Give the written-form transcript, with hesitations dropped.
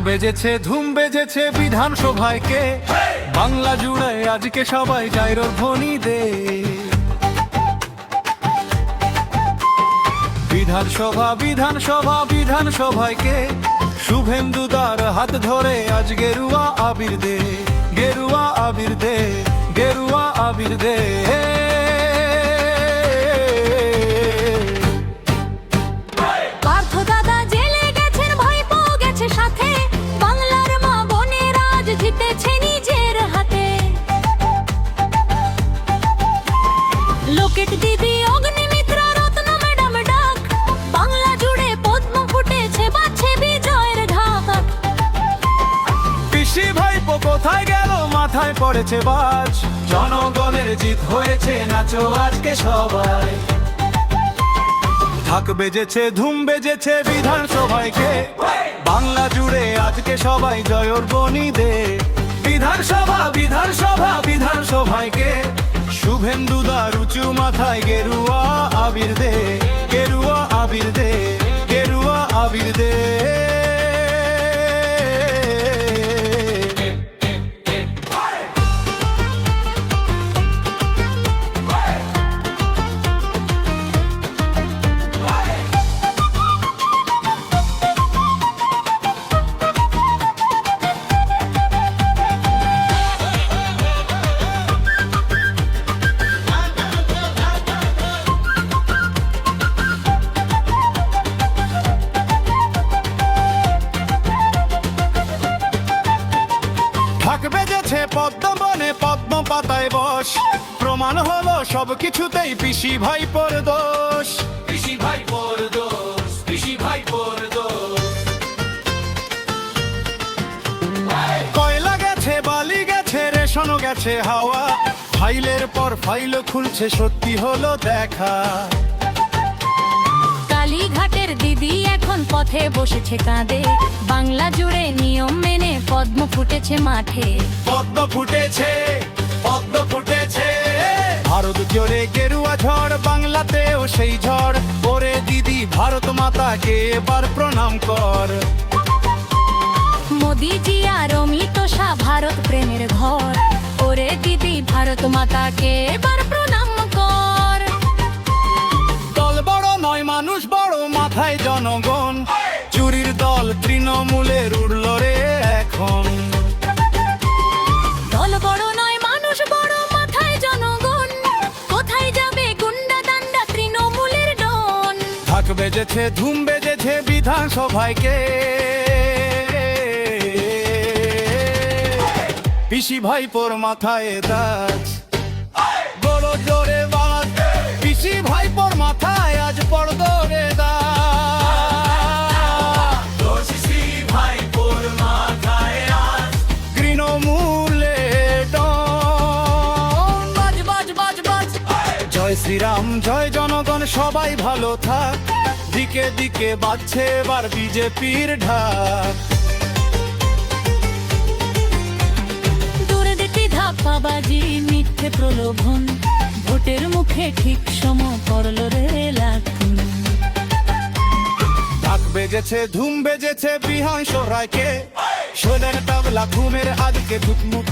বেজেছে ধুম বেজেছে বিধানসভায় কে বাংলা জুড়ে আজকে সবাই জায়রোর ধ্বনি দে। বিধানসভা বিধানসভা বিধানসভায় কে শুভেন্দু দার হাত ধরে আজ গেরুয়া আবির দে, গেরুয়া আবির দে, গেরুয়া আবির দে। কোথায় গেল মাথায় পড়েছে বাজ, জনগণের জিত হয়েছে নাচো আজকে সবাই। ঢাক বেজেছে ধুম বেজেছে বিধানসভায় কে বাংলা জুড়ে আজকে সবাই জয়র ধ্বনি দে। বিধানসভা বিধানসভা বিধানসভায় কে শুভেন্দু দার উঁচু মাথায় গেরুয়া আবির দে, গেরুয়া আবির দে, গেরুয়া আবির দে। বেজেছে পদ্ম বনে পদ্ম পাতায় বস, প্রমাণ হলো সবকিছুতেই পিসি ভাইপোর দোষ, পিসি ভাইপোর দোষ, পিসি ভাইপোর দোষ। কয়লা গেছে বালি গেছে রেশনও গেছে হাওয়া, ফাইলের পর ফাইল খুলছে সত্যি হলো দেখা। কালীঘাটের দিদি এখন পথে বসেছে কাঁদে, বাংলা জুড়ে নিয়ম মেনে পদ্ম ফুটেছে মাঠে, পদ্ম ফুটেছে, পদ্ম ফুটেছে। ভারত জোরে গেরুয়া ঝড় বাংলাতেও সেই ঝড়, ওরে দিদি ভারত মাতাকে এবার প্রণাম কর। মোদিজি আর অমিত শাহ ভারত প্রেমের ঘর, ওরে দিদি ভারত মাতাকে এবার প্রণাম কর। দল বড় নয় মানুষ বড় মাথায় জনগণ, চুরির দল তৃণমূলের উড়ল রে এখন। দল বড় নয় মানুষ বড় মাথায় জনগণ, কোথায় যাবে গুন্ডা দান্ডা তৃণমূলের ডন। ঢাক বেজেছে ধুম বেজেছে বিধানসভায় কে পিসি ভাইপোর মাথায় তাজ, বড় জোরে বাজ পিসি ভাইপোর মাথায় আজ পড়দ রে দাজ। পিসি ভাইপোর মাথায় আজ তৃণমূলে ডন। বাজ বাজ বাজ বাজ জয় শ্রীরাম জয় জনগণ সবাই ভালো থাক, দিকে দিকে বাজছে এবার বিজেপির ঢাক। ধাপ্পাবাজি মিথ্যে প্রলোভন, ভোটের মুখে ঠিক সম করল রে লাগুন। ঢাক বেজেছে ধুম বেজেছে বিধানসভায় কে শোনেন তবলা ঘুমের আজকে ধুকমুক